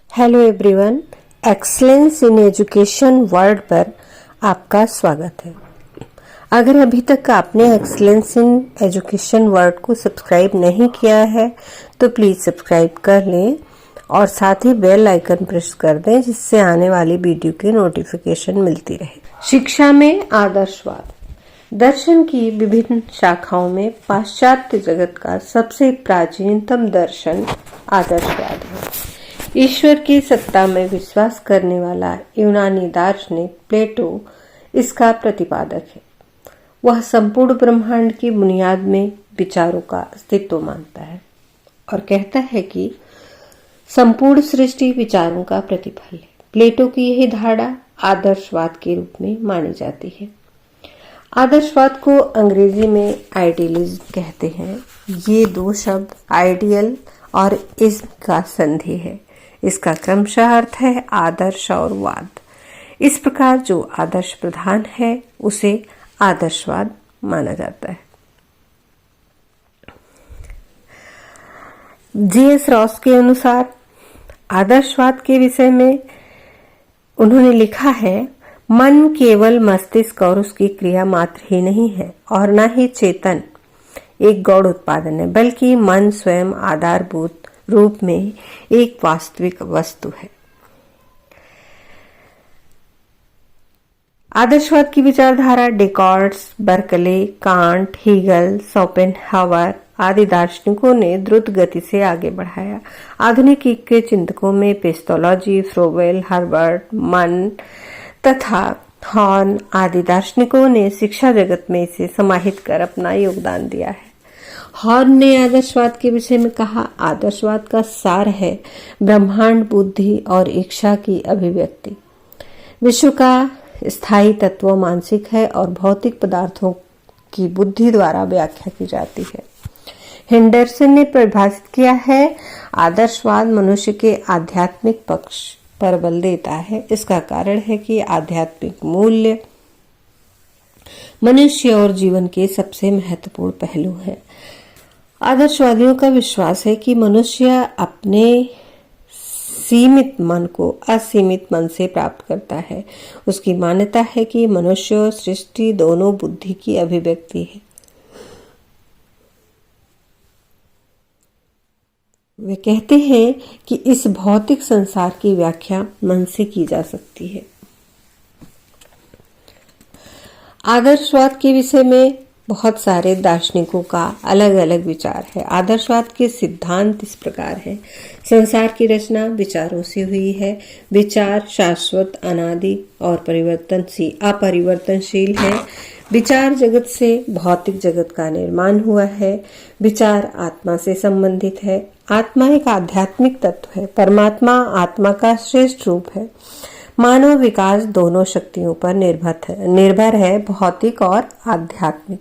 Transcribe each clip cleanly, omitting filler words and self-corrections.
Hello everyone, excellence in education world पर आपका स्वागत है। अगर अभी तक आपने एक्सीलेंस इन एजुकेशन वर्ल्ड को सब्सक्राइब नहीं किया है तो प्लीज़ सब्सक्राइब कर लें और साथ ही बेल आइकन प्रेस कर दें जिससे आने वाली वीडियो की नोटिफिकेशन मिलती रहे। शिक्षा में आदर्शवाद। दर्शन की विभिन्न शाखाओं में पाश्चात्य जगत का सबसे प्राचीनतम दर्शन आदर्शवाद है। ईश्वर की सत्ता में विश्वास करने वाला यूनानी दार्शनिक प्लेटो इसका प्रतिपादक है। वह संपूर्ण ब्रह्मांड की बुनियाद में विचारों का अस्तित्व मानता है और कहता है कि संपूर्ण सृष्टि विचारों का प्रतिफल है। प्लेटो की यही धारणा आदर्शवाद के रूप में मानी जाती है। आदर्शवाद को अंग्रेजी में आइडियलिज्म कहते हैं। ये दो शब्द आइडियल और इज्म का संधि है। इसका क्रमशः अर्थ है आदर्श और वाद। इस प्रकार जो आदर्श प्रधान है उसे आदर्शवाद माना जाता है। जी.एस. रॉस के अनुसार आदर्शवाद के विषय में उन्होंने लिखा है, मन केवल मस्तिष्क और उसकी क्रिया मात्र ही नहीं है और न ही चेतन एक गौण उत्पादन है, बल्कि मन स्वयं आधारभूत रूप में एक वास्तविक वस्तु है। आदर्शवाद की विचारधारा डेकार्ट्स, बर्कले, कांट, हीगल, शोपेनहावर आदि दार्शनिकों ने द्रुत गति से आगे बढ़ाया। आधुनिक युग के चिंतकों में पेस्टोलॉजी, फ्रोबेल, हर्बर्ट, मन तथा हॉर्न आदि दार्शनिकों ने शिक्षा जगत में इसे समाहित कर अपना योगदान दिया है। हॉर्न ने आदर्शवाद के विषय में कहा, आदर्शवाद का सार है ब्रह्मांड बुद्धि और इच्छा की अभिव्यक्ति। विश्व का स्थायी तत्व मानसिक है और भौतिक पदार्थों की बुद्धि द्वारा व्याख्या की जाती है। हेंडरसन ने परिभाषित किया है, आदर्शवाद मनुष्य के आध्यात्मिक पक्ष पर बल देता है। इसका कारण है कि आध्यात्मिक मूल्य मनुष्य और जीवन के सबसे महत्वपूर्ण पहलू है। आदर्शवादियों का विश्वास है कि मनुष्य अपने सीमित मन को असीमित मन से प्राप्त करता है। उसकी मान्यता है कि मनुष्य और सृष्टि दोनों बुद्धि की अभिव्यक्ति है। वे कहते हैं कि इस भौतिक संसार की व्याख्या मन से की जा सकती है। आदर्शवाद के विषय में बहुत सारे दार्शनिकों का अलग अलग विचार है। आदर्शवाद के सिद्धांत इस प्रकार है, संसार की रचना विचारों से हुई है। विचार शाश्वत, अनादि और अपरिवर्तनशील है। विचार जगत से भौतिक जगत का निर्माण हुआ है। विचार आत्मा से संबंधित है। आत्मा एक आध्यात्मिक तत्व है। परमात्मा आत्मा का श्रेष्ठ रूप है। मानव विकास दोनों शक्तियों पर निर्भर है, भौतिक और आध्यात्मिक।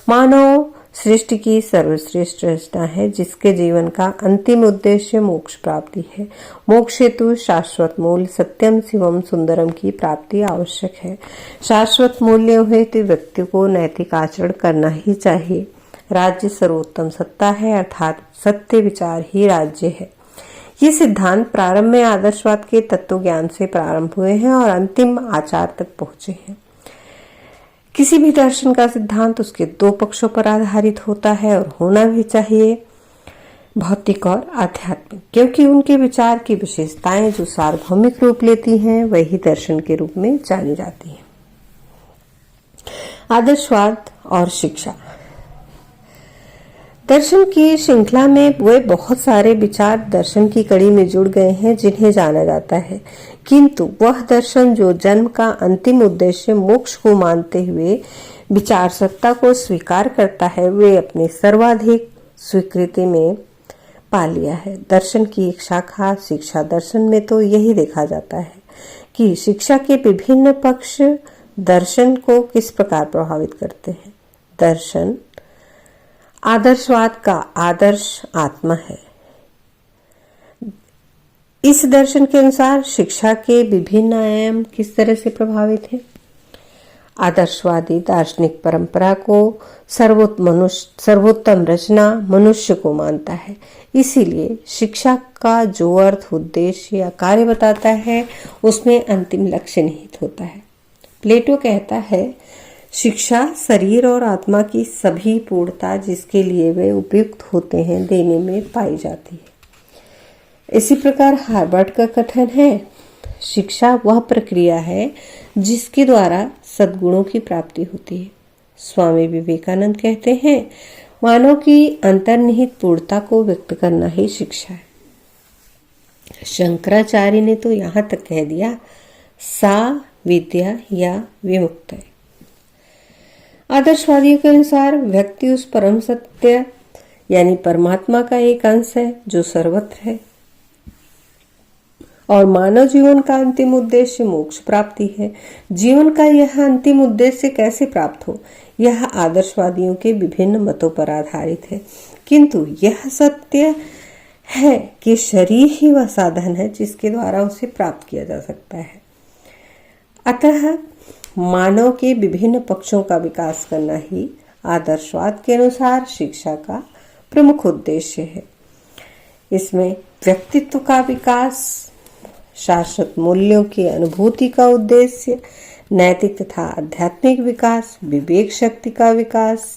मानव सृष्टि की सर्वश्रेष्ठ रचना है जिसके जीवन का अंतिम उद्देश्य मोक्ष प्राप्ति है। मोक्ष हेतु शाश्वत मूल्य सत्यम शिवम सुंदरम की प्राप्ति आवश्यक है। शाश्वत मूल्य हेतु व्यक्ति को नैतिक आचरण करना ही चाहिए। राज्य सर्वोत्तम सत्ता है, अर्थात सत्य विचार ही राज्य है। ये सिद्धांत प्रारंभ में आदर्शवाद के तत्व ज्ञान से प्रारंभ हुए हैं और अंतिम आचार तक पहुंचे हैं। किसी भी दर्शन का सिद्धांत उसके दो पक्षों पर आधारित होता है और होना भी चाहिए, भौतिक और आध्यात्मिक, क्योंकि उनके विचार की विशेषताएं जो सार्वभौमिक रूप लेती हैं वही दर्शन के रूप में जानी जाती हैं। आदर्शवाद और शिक्षा। दर्शन की श्रृंखला में वे बहुत सारे विचार दर्शन की कड़ी में जुड़ गए हैं जिन्हें जाना जाता है, किंतु वह दर्शन जो जन्म का अंतिम उद्देश्य मोक्ष को मानते हुए विचार सत्ता को स्वीकार करता है, वे अपनी सर्वाधिक स्वीकृति में पा लिया है। दर्शन की एक शाखा शिक्षा दर्शन में तो यही देखा जाता है कि शिक्षा के विभिन्न पक्ष दर्शन को किस प्रकार प्रभावित करते हैं। दर्शन आदर्शवाद का आदर्श आत्मा है। इस दर्शन के अनुसार शिक्षा के विभिन्न आयाम किस तरह से प्रभावित हैं। आदर्शवादी दार्शनिक परंपरा को सर्वोत्तम रचना मनुष्य को मानता है। इसीलिए शिक्षा का जो अर्थ, उद्देश्य या कार्य बताता है, उसमें अंतिम लक्ष्य निहित होता है। प्लेटो कहता है, शिक्षा शरीर और आत्मा की सभी पूर्णता जिसके लिए वे उपयुक्त होते हैं देने में पाई जाती है। इसी प्रकार हार्वर्ड का कथन है, शिक्षा वह प्रक्रिया है जिसके द्वारा सद्गुणों की प्राप्ति होती है। स्वामी विवेकानंद कहते हैं, मानव की अंतर्निहित पूर्णता को व्यक्त करना ही शिक्षा है। शंकराचार्य ने तो यहाँ तक कह दिया, सा विद्या या विमुक्त है। आदर्शवादियों के अनुसार व्यक्ति उस परम सत्य यानी परमात्मा का एक अंश है जो सर्वत्र है और मानव जीवन का अंतिम उद्देश्य मोक्ष प्राप्ति है। जीवन का यह अंतिम उद्देश्य कैसे प्राप्त हो, यह आदर्शवादियों के विभिन्न मतों पर आधारित है, किंतु यह सत्य है कि शरीर ही वह साधन है जिसके द्वारा उसे प्राप्त किया जा सकता है। अतः मानव के विभिन्न पक्षों का विकास करना ही आदर्शवाद के अनुसार शिक्षा का प्रमुख उद्देश्य है। इसमें व्यक्तित्व का विकास, शाश्वत मूल्यों की अनुभूति का उद्देश्य, नैतिक तथा आध्यात्मिक विकास, विवेक शक्ति का विकास,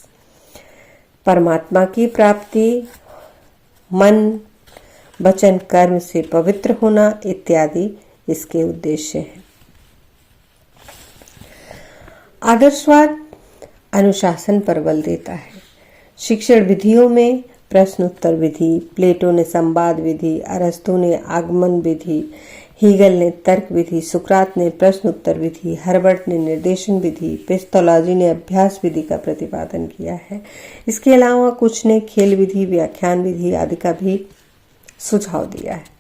परमात्मा की प्राप्ति, मन वचन कर्म से पवित्र होना इत्यादि इसके उद्देश्य हैं। आदर्शवाद अनुशासन पर बल देता है। शिक्षण विधियों में प्रश्न उत्तर विधि, प्लेटो ने संवाद विधि, अरस्तु ने आगमन विधि, हीगल ने तर्क विधि, सुकरात ने प्रश्न उत्तर विधि, हर्बर्ट ने निर्देशन विधि, पेस्टोलॉजी ने अभ्यास विधि का प्रतिपादन किया है। इसके अलावा कुछ ने खेल विधि, व्याख्यान विधि आदि का भी सुझाव दिया है।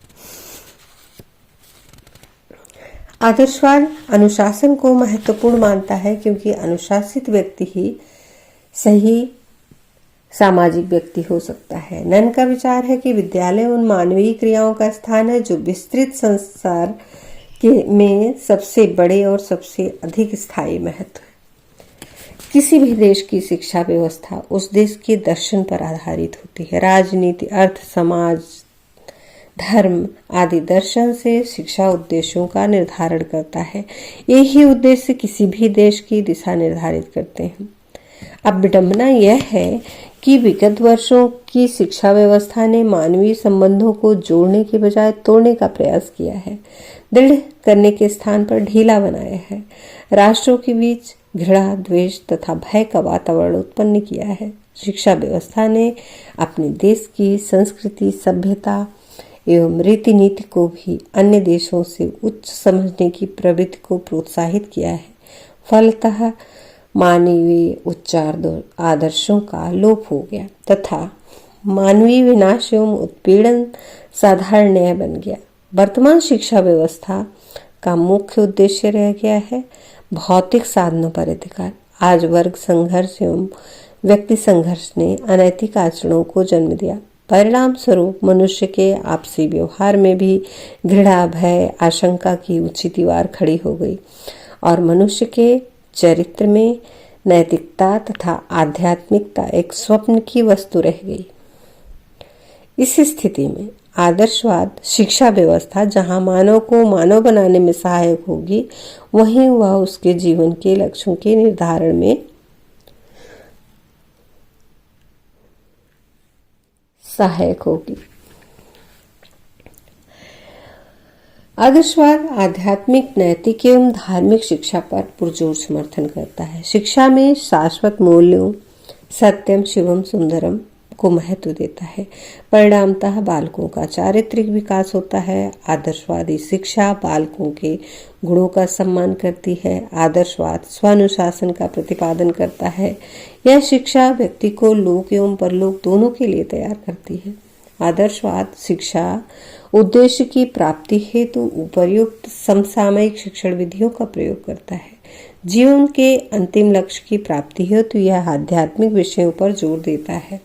आदर्शवाद अनुशासन को महत्वपूर्ण मानता है क्योंकि अनुशासित व्यक्ति ही सही सामाजिक व्यक्ति हो सकता है। नन का विचार है कि विद्यालय उन मानवीय क्रियाओं का स्थान है जो विस्तृत संसार में सबसे बड़े और सबसे अधिक स्थायी महत्व है। किसी भी देश की शिक्षा व्यवस्था उस देश के दर्शन पर आधारित होती है। राजनीति, अर्थ, समाज, धर्म आदि दर्शन से शिक्षा उद्देश्यों का निर्धारण करता है। यही उद्देश्य किसी भी देश की दिशा निर्धारित करते हैं। अब विडंबना यह है कि विगत वर्षों की शिक्षा व्यवस्था ने मानवीय संबंधों को जोड़ने के बजाय तोड़ने का प्रयास किया है, दृढ़ करने के स्थान पर ढीला बनाया है, राष्ट्रों के बीच घृणा, द्वेष तथा भय का वातावरण उत्पन्न किया है। शिक्षा व्यवस्था ने अपने देश की संस्कृति, सभ्यता एवं रीति नीति को भी अन्य देशों से उच्च समझने की प्रवृत्ति को प्रोत्साहित किया है। फलतः मानवीय उच्चार आदर्शों का लोप हो गया तथा मानवीय विनाश एवं उत्पीड़न साधारण न्याय बन गया। वर्तमान शिक्षा व्यवस्था का मुख्य उद्देश्य रह गया है भौतिक साधनों पर अधिकार। आज वर्ग संघर्ष एवं व्यक्ति संघर्ष ने अनैतिक आचरणों को जन्म दिया। परिणाम स्वरूप मनुष्य के आपसी व्यवहार में भी घृणा, भय, आशंका की ऊंची दीवार खड़ी हो गई और मनुष्य के चरित्र में नैतिकता तथा आध्यात्मिकता एक स्वप्न की वस्तु रह गई। इस स्थिति में आदर्शवाद शिक्षा व्यवस्था जहां मानव को मानव बनाने में सहायक होगी, वहीं वह उसके जीवन के लक्ष्यों के निर्धारण में सहायक होगी। आदर्शवाद आध्यात्मिक, नैतिक एवं धार्मिक शिक्षा पर पुरजोर समर्थन करता है। शिक्षा में शाश्वत मूल्यों, सत्यम, शिवम, सुंदरम को महत्व देता है। परिणामतः बालकों का चारित्रिक विकास होता है। आदर्शवादी शिक्षा बालकों के गुणों का सम्मान करती है। आदर्शवाद स्वानुशासन का प्रतिपादन करता है। यह शिक्षा व्यक्ति को लोक एवं परलोक दोनों के लिए तैयार करती है। आदर्शवाद शिक्षा उद्देश्य की प्राप्ति हेतु उपर्युक्त समसामयिक शिक्षण विधियों का प्रयोग करता है। जीवन के अंतिम लक्ष्य की प्राप्ति हेतु यह आध्यात्मिक विषयों पर जोर देता है।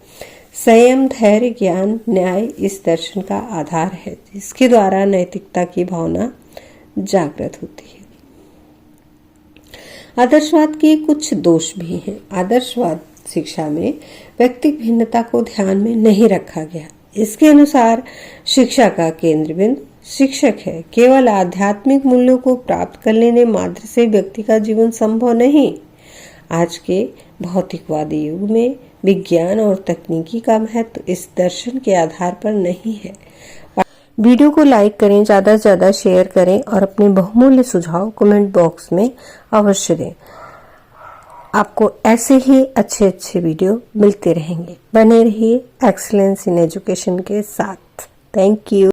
संयम, धैर्य, ज्ञान, न्याय इस दर्शन का आधार है जिसके द्वारा नैतिकता की भावना जागृत होती है। आदर्शवाद के कुछ दोष भी हैं। आदर्शवाद शिक्षा में व्यक्तिगत भिन्नता को ध्यान में नहीं रखा गया। इसके अनुसार शिक्षा का केंद्र बिंदु शिक्षक है। केवल आध्यात्मिक मूल्यों को प्राप्त कर लेने मात्र से व्यक्ति का जीवन संभव नहीं। आज के भौतिकवादी युग में विज्ञान और तकनीकी का महत्व इस दर्शन के आधार पर नहीं है। वीडियो को लाइक करें, ज्यादा से ज्यादा शेयर करें और अपने बहुमूल्य सुझाव कमेंट बॉक्स में अवश्य दें। आपको ऐसे ही अच्छे वीडियो मिलते रहेंगे। बने रहिए एक्सीलेंस इन एजुकेशन के साथ। Thank you.